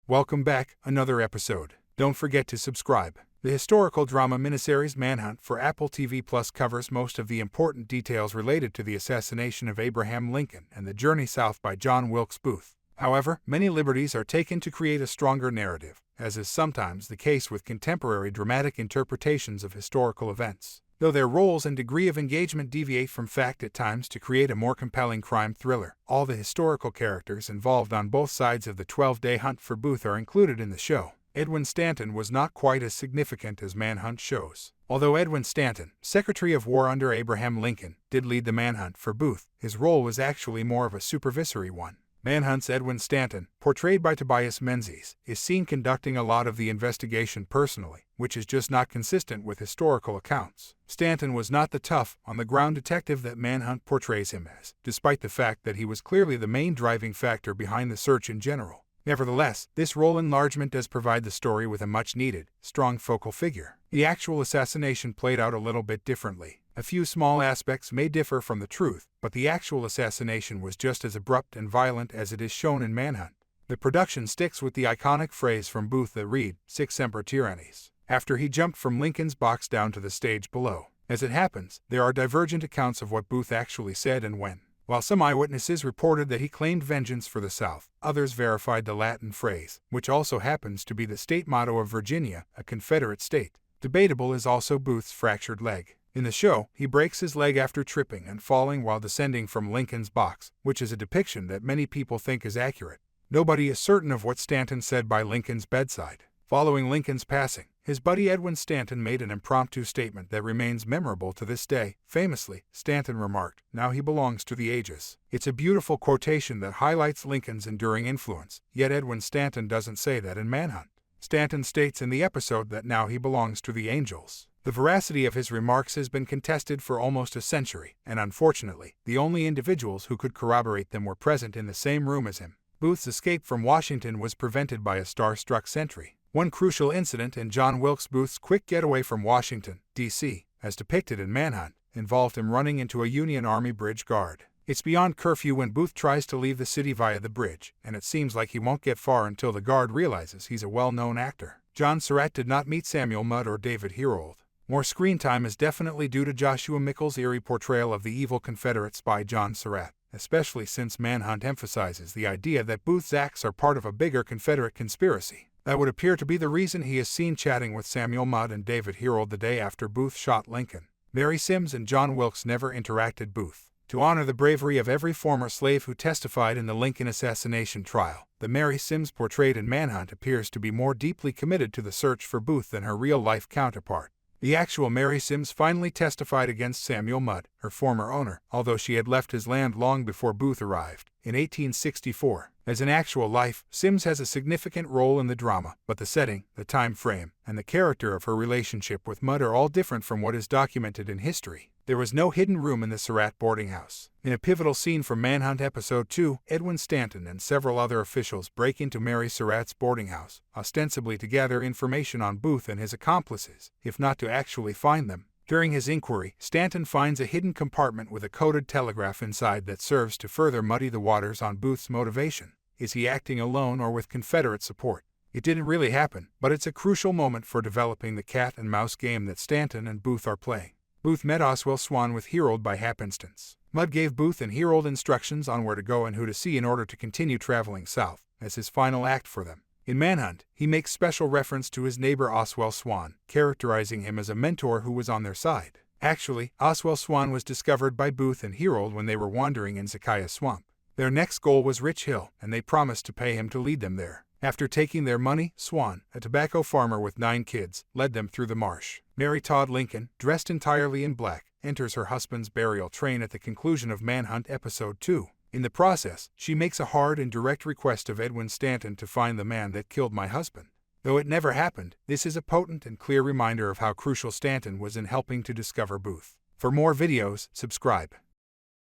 Welcome back, another episode. Don't forget to subscribe. The historical drama miniseries Manhunt for Apple TV Plus covers most of the important details related to the assassination of Abraham Lincoln and the journey south by John Wilkes Booth. However, many liberties are taken to create a stronger narrative, as is sometimes the case with contemporary dramatic interpretations of historical events. Though their roles and degree of engagement deviate from fact at times to create a more compelling crime thriller, all the historical characters involved on both sides of the 12-day hunt for Booth are included in the show. Edwin Stanton was not quite as significant as Manhunt shows. Although Edwin Stanton, Secretary of War under Abraham Lincoln, did lead the manhunt for Booth, his role was actually more of a supervisory one. Manhunt's Edwin Stanton, portrayed by Tobias Menzies, is seen conducting a lot of the investigation personally, which is just not consistent with historical accounts. Stanton was not the tough, on-the-ground detective that Manhunt portrays him as, despite the fact that he was clearly the main driving factor behind the search in general. Nevertheless, this role enlargement does provide the story with a much-needed, strong focal figure. The actual assassination played out a little bit differently. A few small aspects may differ from the truth, but the actual assassination was just as abrupt and violent as it is shown in Manhunt. The production sticks with the iconic phrase from Booth that read, "Sic Semper Tyrannis," after he jumped from Lincoln's box down to the stage below. As it happens, there are divergent accounts of what Booth actually said and when. While some eyewitnesses reported that he claimed vengeance for the South, others verified the Latin phrase, which also happens to be the state motto of Virginia, a Confederate state. Debatable is also Booth's fractured leg. In the show, he breaks his leg after tripping and falling while descending from Lincoln's box, which is a depiction that many people think is accurate. Nobody is certain of what Stanton said by Lincoln's bedside. Following Lincoln's passing, his buddy Edwin Stanton made an impromptu statement that remains memorable to this day. Famously, Stanton remarked, "Now he belongs to the ages." It's a beautiful quotation that highlights Lincoln's enduring influence, yet Edwin Stanton doesn't say that in Manhunt. Stanton states in the episode that now he belongs to the angels. The veracity of his remarks has been contested for almost a century, and unfortunately, the only individuals who could corroborate them were present in the same room as him. Booth's escape from Washington was prevented by a star-struck sentry. One crucial incident in John Wilkes Booth's quick getaway from Washington, D.C., as depicted in Manhunt, involved him running into a Union Army bridge guard. It's beyond curfew when Booth tries to leave the city via the bridge, and it seems like he won't get far until the guard realizes he's a well-known actor. John Surratt did not meet Samuel Mudd or David Herold. More screen time is definitely due to Joshua Mickle's eerie portrayal of the evil Confederate spy John Surratt, especially since Manhunt emphasizes the idea that Booth's acts are part of a bigger Confederate conspiracy. That would appear to be the reason he is seen chatting with Samuel Mudd and David Herold the day after Booth shot Lincoln. Mary Sims and John Wilkes never interacted Booth. To honor the bravery of every former slave who testified in the Lincoln assassination trial, the Mary Sims portrayed in Manhunt appears to be more deeply committed to the search for Booth than her real-life counterpart. The actual Mary Sims finally testified against Samuel Mudd, her former owner, although she had left his land long before Booth arrived, in 1864. As in actual life, Sims has a significant role in the drama, but the setting, the time frame, and the character of her relationship with Mudd are all different from what is documented in history. There was no hidden room in the Surratt boarding house. In a pivotal scene from Manhunt Episode 2, Edwin Stanton and several other officials break into Mary Surratt's boarding house, ostensibly to gather information on Booth and his accomplices, if not to actually find them. During his inquiry, Stanton finds a hidden compartment with a coded telegraph inside that serves to further muddy the waters on Booth's motivation. Is he acting alone or with Confederate support? It didn't really happen, but it's a crucial moment for developing the cat-and-mouse game that Stanton and Booth are playing. Booth met Oswell Swan with Herold by happenstance. Mudd gave Booth and Herold instructions on where to go and who to see in order to continue traveling south, as his final act for them. In Manhunt, he makes special reference to his neighbor Oswell Swan, characterizing him as a mentor who was on their side. Actually, Oswell Swan was discovered by Booth and Herold when they were wandering in Zacchaeus Swamp. Their next goal was Rich Hill, and they promised to pay him to lead them there. After taking their money, Swan, a tobacco farmer with 9 kids, led them through the marsh. Mary Todd Lincoln, dressed entirely in black, enters her husband's burial train at the conclusion of Manhunt Episode 2. In the process, she makes a hard and direct request of Edwin Stanton to find the man that killed my husband. Though it never happened, this is a potent and clear reminder of how crucial Stanton was in helping to discover Booth. For more videos, subscribe.